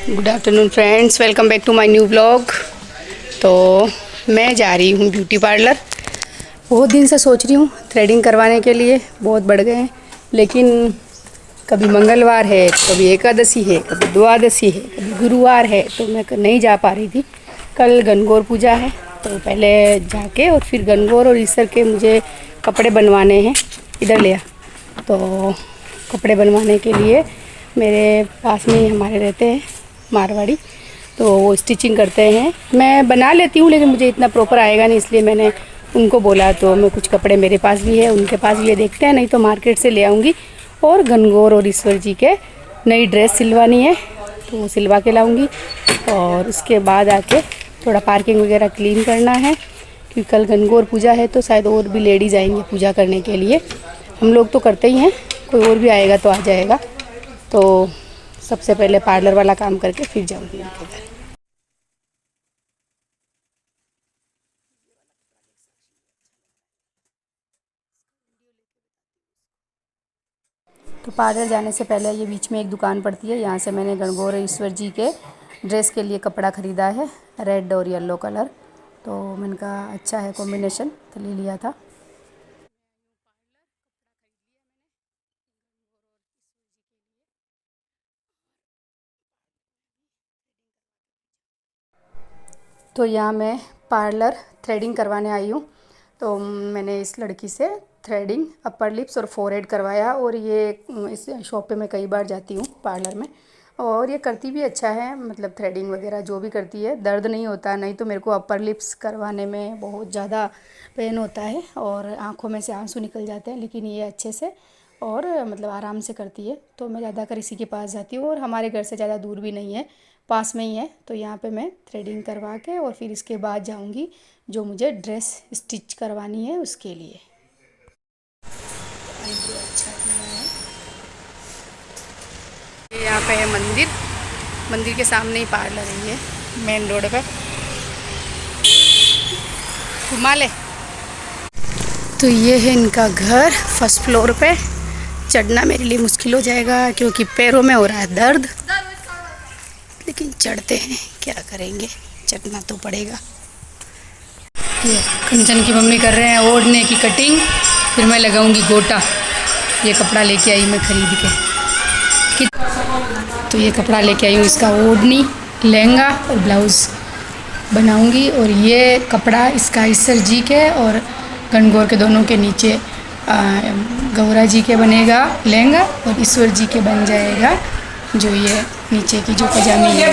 Good afternoon friends, welcome back to my new blog. तो मैं जा रही हूँ ब्यूटी पार्लर। बहुत दिन से सोच रही हूँ थ्रेडिंग करवाने के लिए, बहुत बढ़ गए हैं, लेकिन कभी मंगलवार है, कभी एकादशी है, कभी द्वादशी है, कभी गुरुवार है, तो मैं नहीं जा पा रही थी। कल गणगौर पूजा है, तो पहले जाके और फिर गणगौर और ईसर के मुझे कपड़े बनवाने हैं। इधर ले आ। तो कपड़े बनवाने के लिए मेरे पास में ही हमारे रहते हैं मारवाड़ी, तो वो स्टिचिंग करते हैं। मैं बना लेती हूँ, लेकिन मुझे इतना प्रॉपर आएगा नहीं, इसलिए मैंने उनको बोला। तो मैं कुछ कपड़े मेरे पास भी है, उनके पास भी है, देखते हैं, नहीं तो मार्केट से ले आऊँगी। और गणगौर और ईश्वर जी के नई ड्रेस सिलवानी है, तो वो सिलवा के लाऊँगी। और उसके बाद आके थोड़ा पार्किंग वगैरह क्लीन करना है, क्योंकि कल गणगौर पूजा है, तो शायद और भी लेडीज़ आएंगी पूजा करने के लिए। हम लोग तो करते ही हैं, कोई और भी आएगा तो आ जाएगा। तो सबसे पहले पार्लर वाला काम करके फिर जाऊंगी उनके घर। तो पार्लर जाने से पहले ये बीच में एक दुकान पड़ती है, यहाँ से मैंने गणगौर ईश्वर जी के ड्रेस के लिए कपड़ा ख़रीदा है, रेड और येलो कलर। तो मैंने कहा अच्छा है कॉम्बिनेशन, तो ले लिया था। तो यहाँ मैं पार्लर थ्रेडिंग करवाने आई हूँ। तो मैंने इस लड़की से थ्रेडिंग, अपर लिप्स और फोरहेड करवाया। और ये इस शॉप पे मैं कई बार जाती हूँ पार्लर में, और ये करती भी अच्छा है, मतलब थ्रेडिंग वगैरह जो भी करती है, दर्द नहीं होता। नहीं तो मेरे को अपर लिप्स करवाने में बहुत ज़्यादा पेन होता है और आँखों में से आंसू निकल जाते हैं, लेकिन ये अच्छे से और मतलब आराम से करती है। तो मैं ज़्यादातर इसी के पास जाती हूँ, और हमारे घर से ज़्यादा दूर भी नहीं है, पास में ही है। तो यहाँ पे मैं थ्रेडिंग करवा के और फिर इसके बाद जाऊँगी जो मुझे ड्रेस स्टिच करवानी है उसके लिए। अच्छा किया है। ये यहाँ पे है मंदिर, मंदिर के सामने ही पार्लर है, ये मेन रोड पे। घुमा ले। तो ये है इनका घर, फर्स्ट फ्लोर पे। चढ़ना मेरे लिए मुश्किल हो जाएगा क्योंकि पैरों में हो रहा है दर्द, लेकिन चढ़ते हैं, क्या करेंगे, चढ़ना तो पड़ेगा। ये कंचन की मम्मी कर रहे हैं ओढ़ने की कटिंग, फिर मैं लगाऊंगी गोटा। ये कपड़ा लेके आई मैं खरीद के। तो ये कपड़ा लेके आई हूँ, इसका ओढ़नी, लहंगा और ब्लाउज़ बनाऊंगी। और ये कपड़ा इसका ईश्वर जी के और गणगौर के दोनों के नीचे गौरा जी के बनेगा लहंगा, और ईश्वर जी के बन जाएगा जो ये नीचे की जो पजामी है।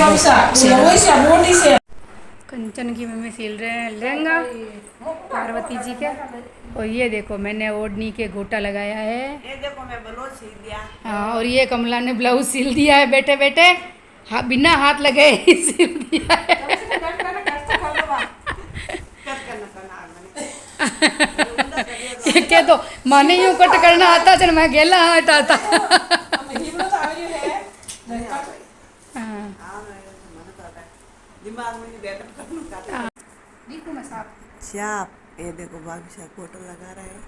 कंचन की मम्मी सिल रहे हैं लहंगा पार्वती जी के। और ये देखो मैंने ओढ़नी के गोटा लगाया है, ये देखो मैं ब्लाउज सिल दिया। हाँ, और ये कमला ने ब्लाउज सिल दिया है, बैठे बैठे बिना हाथ लगे ही सिल दिया है। के तो माने यूं कट करना आता चल मैं गेला हटाता। छाप ये देखो भाभी साहब फोटो लगा रहा है।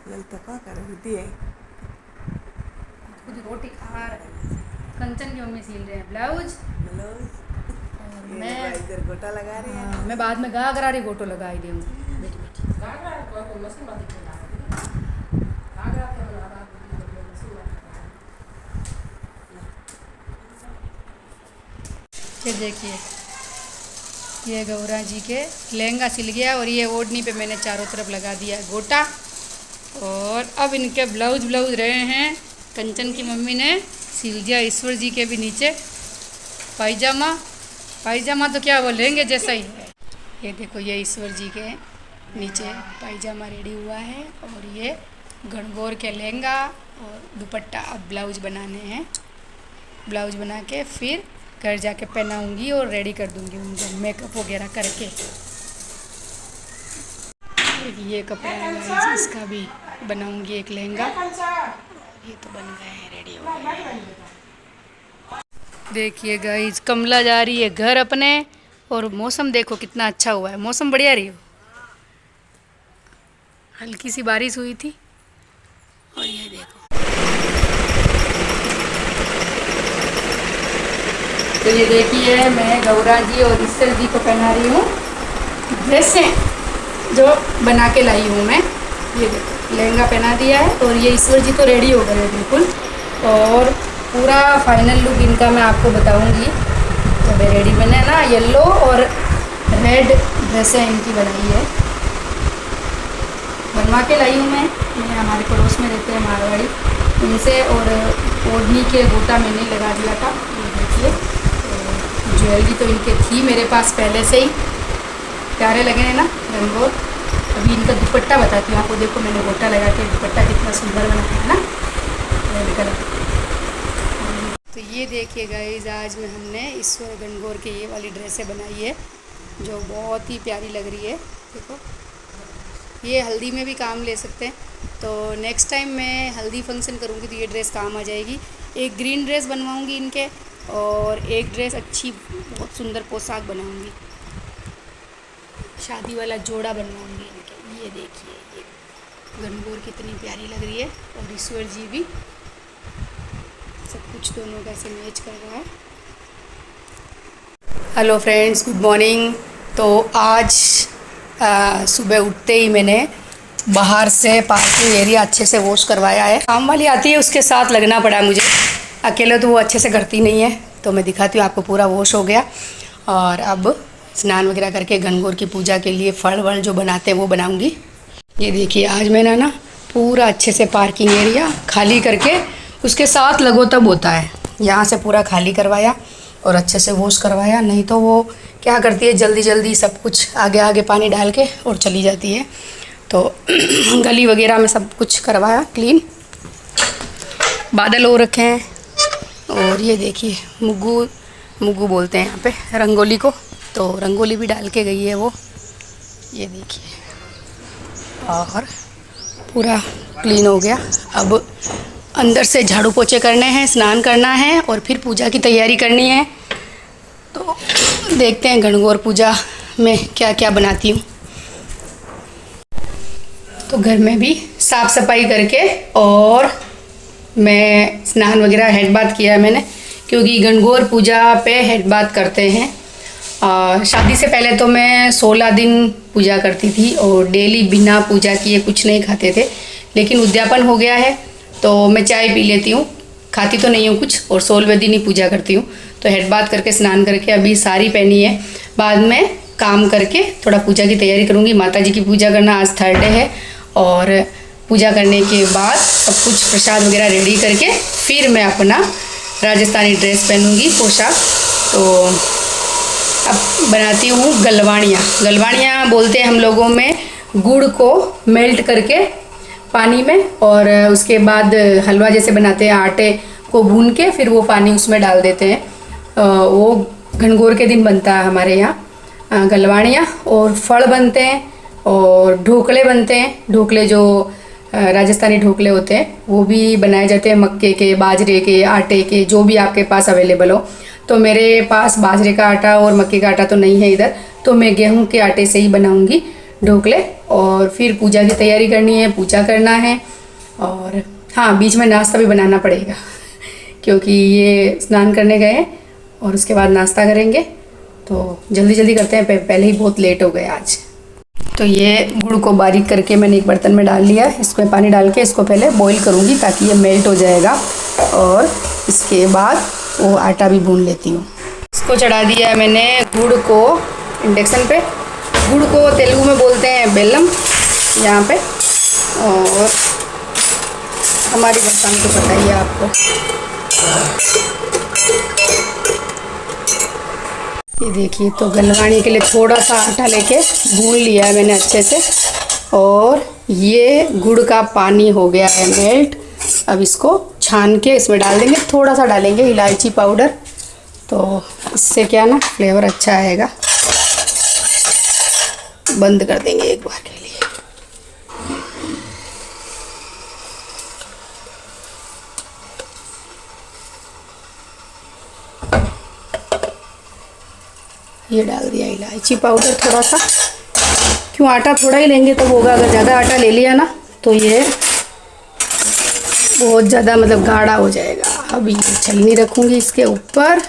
ललता क्या कर रही है? खुद रोटी खा रहे। कंचन की मम्मी सिल रहे हैं ब्लाउज, मैं इधर गोटा लगा रही है। मैं बाद में गा करा रही गोटो लगा ही दूँगी। ये देखिए ये गौरा जी के लहंगा सिल गया, और ये ओढ़नी पे मैंने चारों तरफ लगा दिया है गोटा। और अब इनके ब्लाउज रहे हैं, कंचन की मम्मी ने सिल दिया ईश्वर जी के भी नीचे पायजामा। पायजामा तो क्या बोलेंगे जैसा ही है। ये देखो ये ईश्वर जी के नीचे पायजामा रेडी हुआ है, और ये गणगौर के लहंगा और दुपट्टा। अब ब्लाउज बनाने हैं, ब्लाउज बना के फिर घर जाके पहनाऊंगी और रेडी कर दूंगी उनको मेकअप वगैरह करके। ये कपड़ा है, इसका भी बनाऊंगी एक लहंगा। ये तो बन गए हैं, रेडी हो गए। देखिए गाइस कमला जा रही है घर अपने, और मौसम देखो कितना अच्छा हुआ है, मौसम बढ़िया रही हो। हल्की सी बारिश हुई थी और ये देखो। तो ये देखिए मैं गौरा जी और ईश्वर जी को पहना रही हूँ ड्रेसें जो बना के लाई हूँ मैं। ये देखो लहंगा पहना दिया है और ये ईश्वर जी तो रेडी हो गए हैं बिल्कुल। और पूरा फाइनल लुक इनका मैं आपको बताऊंगी। तो मैं रेडी, मैंने ना येलो और रेड ड्रेसें इनकी बनाई है, बनवा के लाई हूँ मैं हमारे पड़ोस में रहते हैं मारवाड़ी, उनसे। और ओढ़नी के गोटा मैंने लगा दिया था। ये देखिए ज्वेलरी तो इनके थी मेरे पास पहले से ही, प्यारे लगे हैं ना रंगोर। अभी इनका दुपट्टा बताती हूँ आपको। देखो मैंने गोटा लगा के दुपट्टा कितना सुंदर बनाया है ना, रेड कलर। तो ये देखिए गाइस, आज में हमने ईश्वर गणगौर के ये वाली ड्रेसें बनाई है जो बहुत ही प्यारी लग रही है। देखो ये हल्दी में भी काम ले सकते हैं। तो नेक्स्ट टाइम मैं हल्दी फंक्शन करूँगी तो ये ड्रेस काम आ जाएगी। एक ग्रीन ड्रेस बनवाऊँगी इनके और एक ड्रेस अच्छी बहुत सुंदर पोशाक बनाऊँगी, शादी वाला जोड़ा बनवाऊँगी इनके। ये देखिए ये गणगौर कितनी प्यारी लग रही है और ईश्वर जी भी, सब कुछ दोनों का से मैच कर रहा है। Hello friends, good morning. तो आज सुबह उठते ही मैंने बाहर से पार्किंग एरिया अच्छे से वॉश करवाया है। काम वाली आती है उसके साथ लगना पड़ा मुझे, अकेले तो वो अच्छे से करती नहीं है। तो मैं दिखाती हूँ आपको। पूरा वॉश हो गया और अब स्नान वगैरह करके गणगौर की पूजा के लिए फल वल जो बनाते हैं वो बनाऊँगी। ये देखिए आज मैंने ना पूरा अच्छे से पार्किंग एरिया खाली करके उसके साथ लगो तब होता है, यहाँ से पूरा खाली करवाया और अच्छे से वॉश करवाया। नहीं तो वो क्या करती है जल्दी जल्दी सब कुछ आगे आगे पानी डाल के और चली जाती है। तो गली वगैरह में सब कुछ करवाया क्लीन। बादल हो रखे हैं और ये देखिए मुग्गू मुग्गू बोलते हैं यहाँ पे रंगोली को, तो रंगोली भी डाल के गई है वो। ये देखिए और पूरा क्लीन हो गया। अब अंदर से झाड़ू पोछे करने हैं, स्नान करना है और फिर पूजा की तैयारी करनी है। तो देखते हैं गणगौर पूजा में क्या क्या बनाती हूँ। तो घर में भी साफ़ सफाई करके और मैं स्नान वगैरह हेड बाथ किया है मैंने, क्योंकि गणगौर पूजा पे हेड बाथ करते हैं। शादी से पहले तो मैं 16 दिन पूजा करती थी और डेली बिना पूजा किए कुछ नहीं खाते थे। लेकिन उद्यापन हो गया है तो मैं चाय पी लेती हूँ, खाती तो नहीं हूँ कुछ, और 16वें दिन ही पूजा करती हूँ। तो हेड बाथ करके स्नान करके अभी साड़ी पहनी है, बाद में काम करके थोड़ा पूजा की तैयारी करूँगी। माता जी की पूजा करना, आज थर्सडे है, और पूजा करने के बाद सब कुछ प्रसाद वगैरह रेडी करके फिर मैं अपना राजस्थानी ड्रेस पहनूँगी, पोशाक। तो अब बनाती हूँ गलवाणियाँ। गलवाणियाँ बोलते हैं हम लोगों में गुड़ को मेल्ट करके पानी में, और उसके बाद हलवा जैसे बनाते हैं, आटे को भून के फिर वो पानी उसमें डाल देते हैं। वो गणगौर के दिन बनता है हमारे यहाँ गलवाणियाँ। और फल बनते हैं और ढोकले बनते हैं। ढोकले जो राजस्थानी ढोकले होते हैं वो भी बनाए जाते हैं, मक्के के, बाजरे के, आटे के, जो भी आपके पास अवेलेबल हो। तो मेरे पास बाजरे का आटा और मक्के का आटा तो नहीं है इधर, तो मैं गेहूं के आटे से ही बनाऊंगी ढोकले। और फिर पूजा की तैयारी करनी है, पूजा करना है। और हाँ, बीच में नाश्ता भी बनाना पड़ेगा क्योंकि ये स्नान करने गए हैं और उसके बाद नाश्ता करेंगे। तो जल्दी जल्दी करते हैं, पहले ही बहुत लेट हो गए आज। तो ये गुड़ को बारीक करके मैंने एक बर्तन में डाल लिया है। इसमें पानी डाल के इसको पहले बॉईल करूँगी ताकि ये मेल्ट हो जाएगा, और इसके बाद वो आटा भी भून लेती हूँ। इसको चढ़ा दिया है मैंने गुड़ को इंडक्शन पे। गुड़ को तेलुगु में बोलते हैं बेल्लम यहाँ पे, और हमारी भाषा में तो पता ही है आपको। ये देखिए, तो गलवाणी के लिए थोड़ा सा आटा लेके भून लिया है मैंने अच्छे से, और ये गुड़ का पानी हो गया है मेल्ट। अब इसको छान के इसमें डाल देंगे, थोड़ा सा डालेंगे इलायची पाउडर, तो इससे क्या ना फ्लेवर अच्छा आएगा। बंद कर देंगे एक बार के लिए। ये डाल दिया इलायची पाउडर थोड़ा सा, क्यों आटा थोड़ा ही लेंगे तब होगा, अगर ज़्यादा आटा ले लिया ना तो ये बहुत ज़्यादा मतलब गाढ़ा हो जाएगा। अब ये छलनी रखूँगी इसके ऊपर।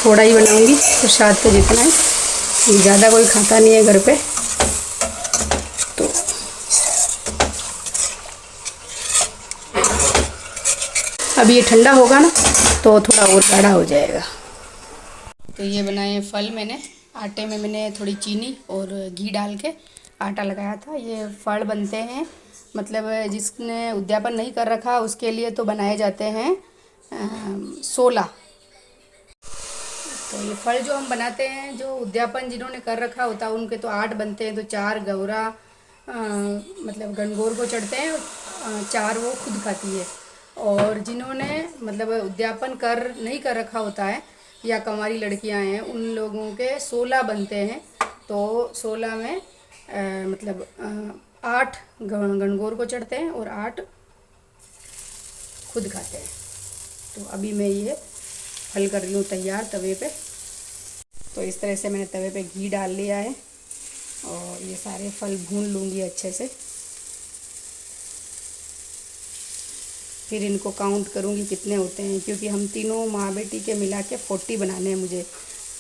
थोड़ा ही बनाऊँगी प्रसाद पे जितना है, ज़्यादा कोई खाता नहीं है घर पे। तो अब ये ठंडा होगा ना तो थोड़ा और गाढ़ा हो जाएगा। तो ये बनाए फल मैंने, आटे में मैंने थोड़ी चीनी और घी डाल के आटा लगाया था। ये फल बनते हैं, मतलब जिसने उद्यापन नहीं कर रखा उसके लिए तो बनाए जाते हैं 16। तो ये फल जो हम बनाते हैं, जो उद्यापन जिन्होंने कर रखा होता है उनके तो 8 बनते हैं। तो 4 गौरा मतलब गणगौर को चढ़ते हैं, 4 वो खुद खाती है। और जिन्होंने मतलब उद्यापन नहीं कर रखा होता है या कंवारी लड़कियां हैं, उन लोगों के 16 बनते हैं। तो 16 में मतलब 8 गणगौर को चढ़ते हैं और 8 खुद खाते हैं। तो अभी मैं ये फल कर रही हूँ तैयार तवे पे। तो इस तरह से मैंने तवे पे घी डाल लिया है और ये सारे फल भून लूँगी अच्छे से। फिर इनको काउंट करूँगी कितने होते हैं, क्योंकि हम तीनों माँ बेटी के मिला के 40 बनाने हैं मुझे।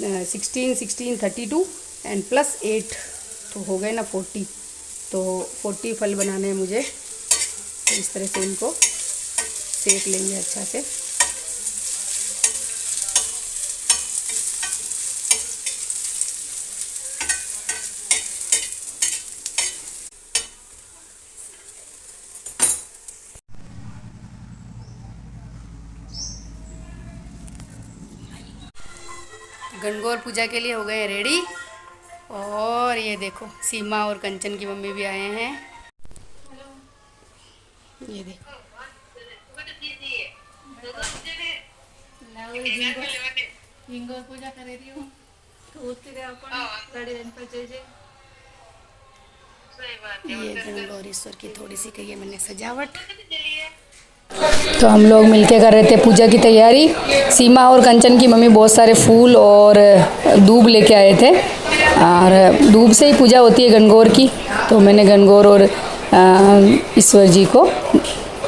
16, 16, 32 एंड प्लस 8 तो हो गए ना 40। तो 40 फल बनाने हैं मुझे। तो इस तरह से इनको सेक लेंगे अच्छा से। गणगौर पूजा के लिए हो गए रेडी। और ये देखो सीमा और कंचन की मम्मी भी आए हैं। ये देखो पूजा कर रही हूँ। ये गणगौरेश्वर की थोड़ी सी कही है मैंने सजावट। तो हम लोग मिलके कर रहे थे पूजा की तैयारी। सीमा और कंचन की मम्मी बहुत सारे फूल और दूब लेके आए थे, और दूब से ही पूजा होती है गणगौर की। तो मैंने गणगौर और ईश्वर जी को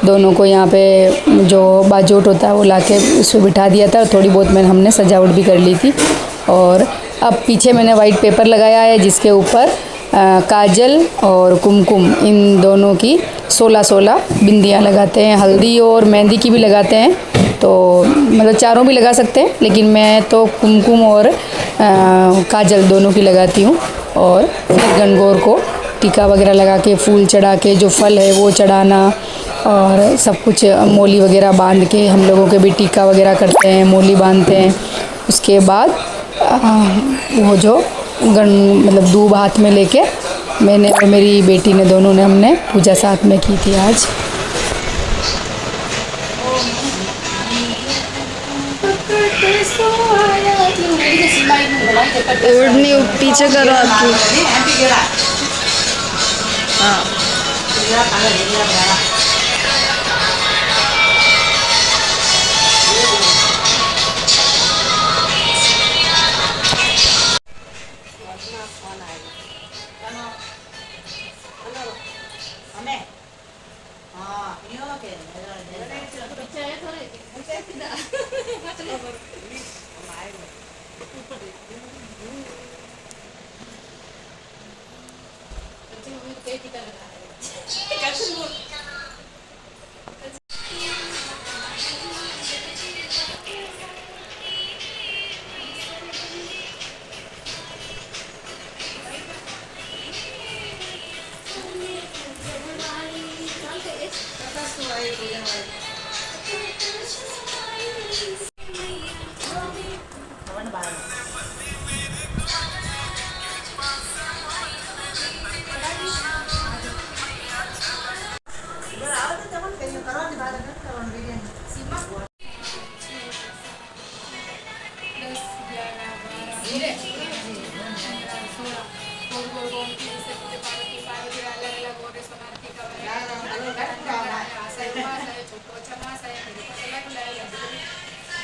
दोनों को यहाँ पे जो बाजोट होता है वो लाके उसमें बिठा दिया था। थोड़ी बहुत हमने सजावट भी कर ली थी। और अब पीछे मैंने वाइट पेपर लगाया है जिसके ऊपर काजल और कुमकुम इन दोनों की 16-16 बिंदियाँ लगाते हैं। हल्दी और मेहंदी की भी लगाते हैं, तो मतलब चारों भी लगा सकते हैं, लेकिन मैं तो कुमकुम और काजल दोनों की लगाती हूँ। और फिर गणगौर को टीका वगैरह लगा के फूल चढ़ा के जो फल है वो चढ़ाना और सब कुछ मोली वगैरह बांध के, हम लोगों के भी टीका वगैरह करते हैं, मोली बांधते हैं। उसके बाद वो जो मतलब दूब हाथ में लेके मैंने और मेरी बेटी ने दोनों ने हमने पूजा साथ में की थी आज। ओढ़नी पीछे करो आपकी। हाँ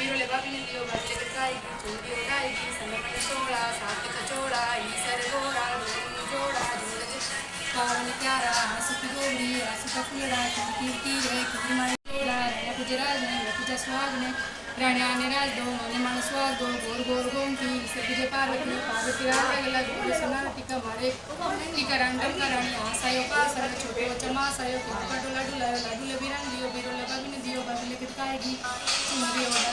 बीरोले बाबी ने दियो बाबी लेकर खाएगी चूड़ी उड़ाएगी संग मन सोड़ा साथ कचोड़ा ईसर गोरा दोनों जोड़ा जोड़ पावन प्यारा आंसू की डोरी आंसू का फूलड़ा कीर्ति रे कीर्ति माई जोड़ा राणा गुजरात ने पूजा स्वाग ने राणा ने राज दो माने मान स्वाग दो गोर गोर गोमती ईसर पूजे पार्वती पार्वती राग लग गोरे सोना टीका मारे टीका रंडम का रानी आसायो पास छोटे चमा सायो का डोला डोला लाडू ले बिरन दियो बीरोले बाबी ने दियो बाबी लेकर खाएगी चूड़ी उड़ा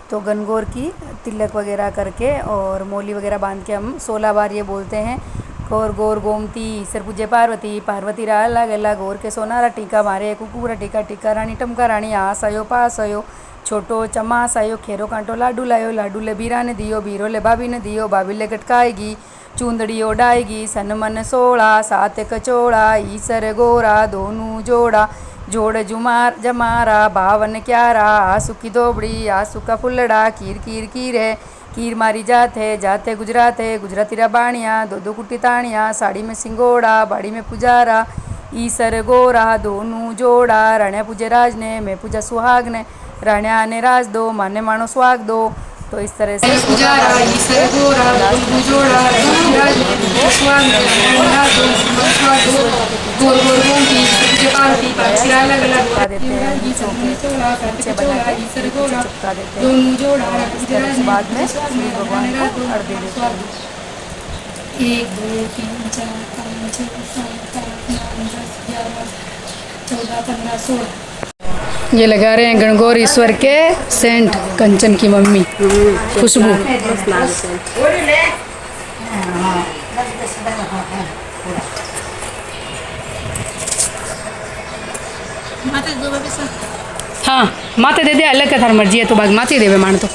तो गनगौर की तिलक वगैरह करके और मोली वगैरह बांध के हम 16 बार ये बोलते हैं। गौर गौर गोमती ईसर पूजे पार्वती पार्वती रा अलग अलग गौर के सोनारा टीका मारे कुकुरा टीका टीका रानी टमका रानी आस आयो पास आयो छोटो चमास आयो खेरो कांटो लाडू लायो लाडू ले बीरा ने दियो बीरो ले बाबी ने दियो बाबी ले गटकाएगी चूंदड़ी ओढ़ाएगी सन मन सोड़ा सात कचोड़ा ईसर गोरा दोनों जोड़ा जोड़ जुमार जमारा बावन क्यारा आंसू की दोबड़ी आंसू का फुलड़ा कीर कीर कीर है कीर मारी जाते गुजरात है गुजराती राबाणिया दो दो कुटी ताणिया साड़ी में सिंगोड़ा बाड़ी में पुजारा ईसर गोरा दोनों जोड़ा राण्या पूजे राज ने मैं पूजा सुहाग ने राण्या ने राज दो माने मानो स्वाग दो। तो इस तरह से बाद में भगवान को अर्घ्य देते हैं। 1 2 3 4 5 6 7 8 9 10 11 14 15 16 ये लगा रहे हैं गणगौर ईश्वर के सेंट कंचन की मम्मी खुशबू। हाँ माते दे दे अलग का थार मर्जी है तो बाग माते देवे मान तो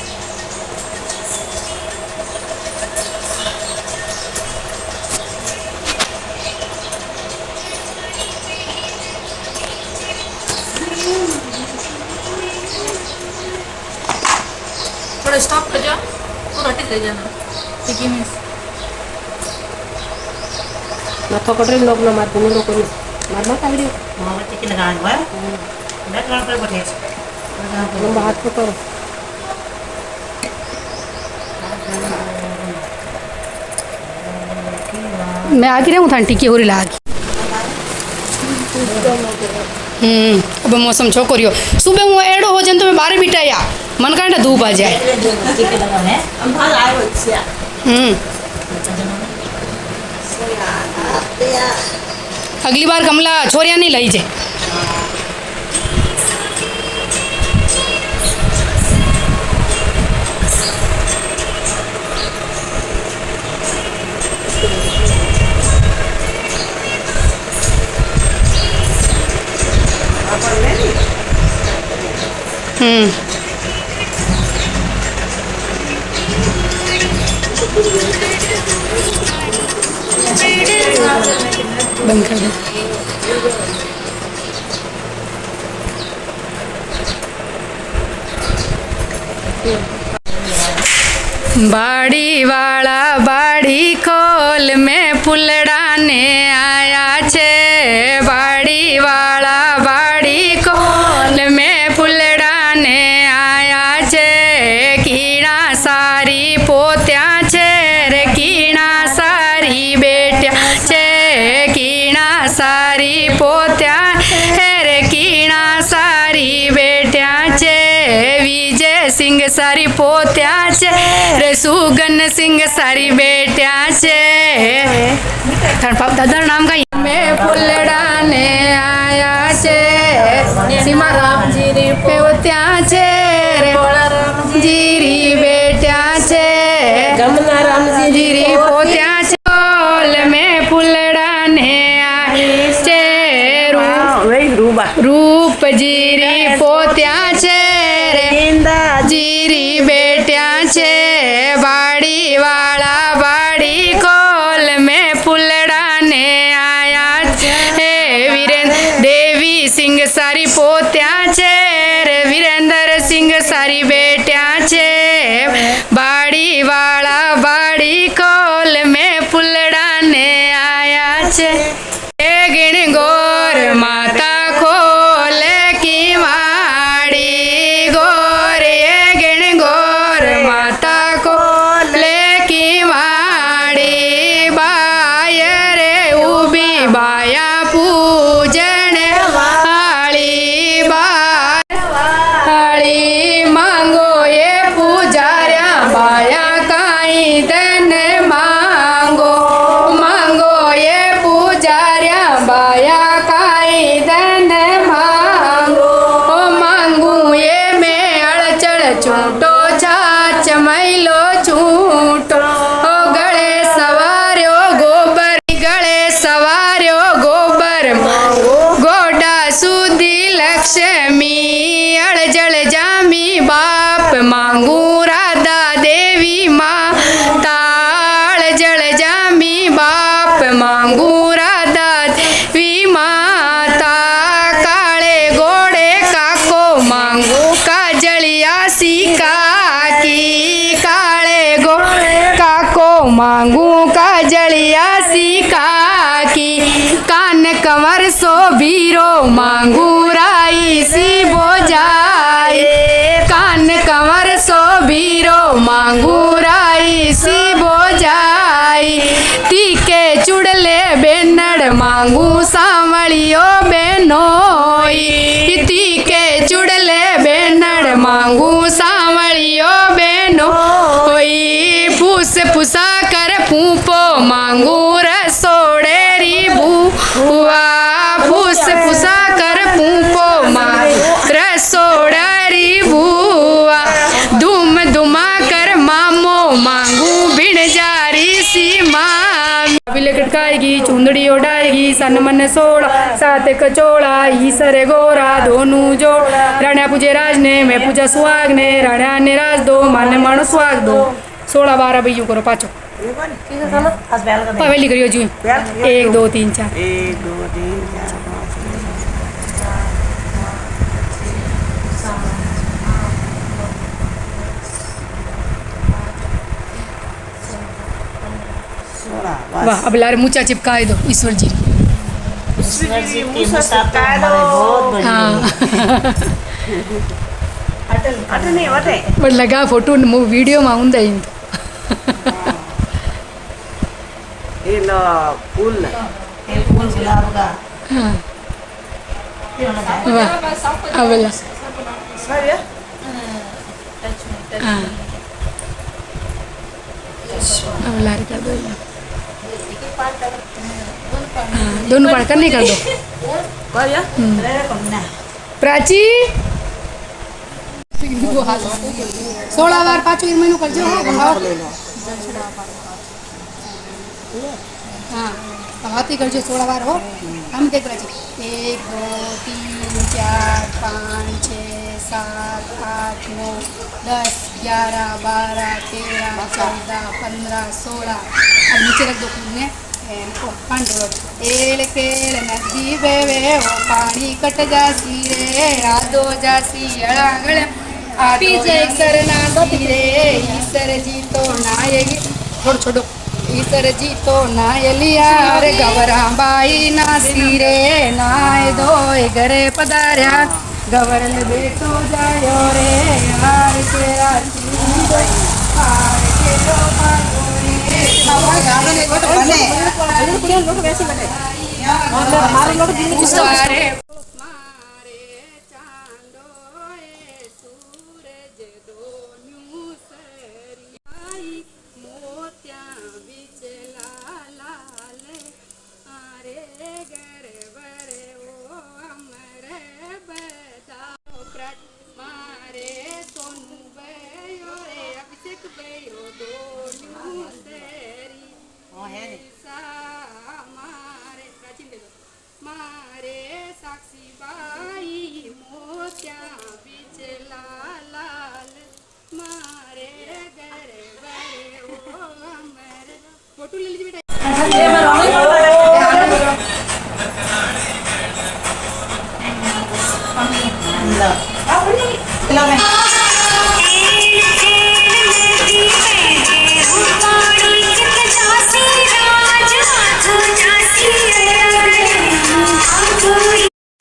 थोड़ा स्टॉप कर जाओ और हटे ले जाना ठीक है मिस ना तो कटरे लोग ना मार पुनो लोग मार मत आगे मामा टिकी लगा हुआ है बैठ वहां पर बैठे हम हाथ को करो मैं आगे रहूँ था टिकी हो रही लागी। अब मौसम छोकरियो सुबह हूँ एड़ो हो जन तो मैं बारे बिटाया मन कांटा धूप आ जाए। टिकी लगा है हम भाग आए हो छिया अगली बार कमला छोरिया नहीं लाई जे बंद कर दो। बाड़ी वाला बाड़ी खोल में फुलड़ाने आया छे बाड़ी वाला बाड़ी खोल में फुलड़ाने आया छे कीड़ा सारी पोत्या छे रे कीड़ा सारी बेट्या छे कीड़ा सारी पोत्या रे कीड़ा सारी बेट्या छे विजय सिंह सारी पोत्या छे रे सुगन सिंह सारी बेट्या छे दादा नाम का में फुलड़ाने आया छे सीमा राम जी री पोत्या छे रे जी री बेट्या छे गमना राम जी री पोत्या छे कोल में फुलड़ाने आया छे रूप जीरी पोत्या छे रे जीरी बेट्या छे बाड़ी वाला बाड़ी कोल में फुलड़ाने आया छे वीरेंद्र देवी सिंह सारी पोत्या चमैलो चूटो गले सवार्यो गोबर गले सवार्यो गोबर गोडा सुधी लक्ष्मी अड़जड़ जामी बाप मांगू राधा देवी माता अड़जड़ जामी बाप मांगू राधा देवी माता काले घोड़े काको मांगू काजलिया सिका की काले घोड़े काको मांगू काजलिया सिका की कान कंवर सो बीरो मांगू राई सी बोजाई कान कंवर सो बीरो मांगू राई सी बोजाई तीके चुड़ले बेनड़ मांगू सांवलियो बेनोई तीके चुड़ले बेनड़ मांगू सांवलियो बेनोई फूस फुसा कर फूपो मांगू रसोड़ेरी बुआ फूस फुसा कर फूपो मांगू रसोड़ेरी बुआ धूम धुमा कर मामो मांगू बिन जारी सी मामी कटकाएगी चुंदड़ी ओढ़ाएगी सन मन सोड़ा सात कचोड़ा ही सरे गोरा दोनों जोड़ राणा पूजे राज ने मैं पूजा सुहाग ने राणा ने राज दो माने मानो सुहाग दो 16-12 भैया करो पाचो पवेली करियो जी 1 2 3 4 1 2 3 4 5 वाह अब लारे मुँचा चिपकाए दो ईश्वर जी हाँ बट लगा फोटो वीडियो में आऊंदा इन इला फूल गुलाब का हाँ वाह अब ला हाँ अब लारे कर दो हाँ दोनों पढ़कर नहीं कर दो प्राची 16 बार पाचो महीनों कर जो हाँ हाथी कर जो 16 बार हो हम देख प्राची 1 2 3 4 5 6 7 8 9 10 11 12 13 14 15 16 अब नीचे रख दो ने एल केल नदी बेवे ओ पानी कट जासी रे आदो जासी अड़ागड़ पीछे सरना रे ईसर जी तो नायगी छोड़ो छोड़ो ईसर जी तो नायलिया रे गवरा बाई नासी रे नाय दो घरे पधार्या गवरल बेटो जायो रे हार के हार के रो सारे मारे चांदोए सूरज दोन्यू सरियाई मोत्या बिच लाल आरे गर बरे ओ अमर बदाओ प्रट मारे सोनू बयो रे अभिषेक बयो दोन्यू सरी मारे प्राचीन दे दो मारे साक्षी बाई मोत्या बिच लाल मारे घर बरे ओ अमर फोटो ले लीजिए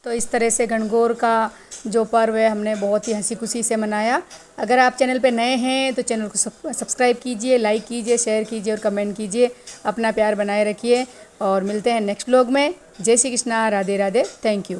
तो इस तरह से गणगौर का जो पर्व है हमने बहुत ही हंसी खुशी से मनाया। अगर आप चैनल पे नए हैं तो चैनल को सब्सक्राइब कीजिए, लाइक कीजिए, शेयर कीजिए और कमेंट कीजिए। अपना प्यार बनाए रखिए और मिलते हैं नेक्स्ट व्लॉग में। जय श्री कृष्णा, राधे राधे, थैंक यू।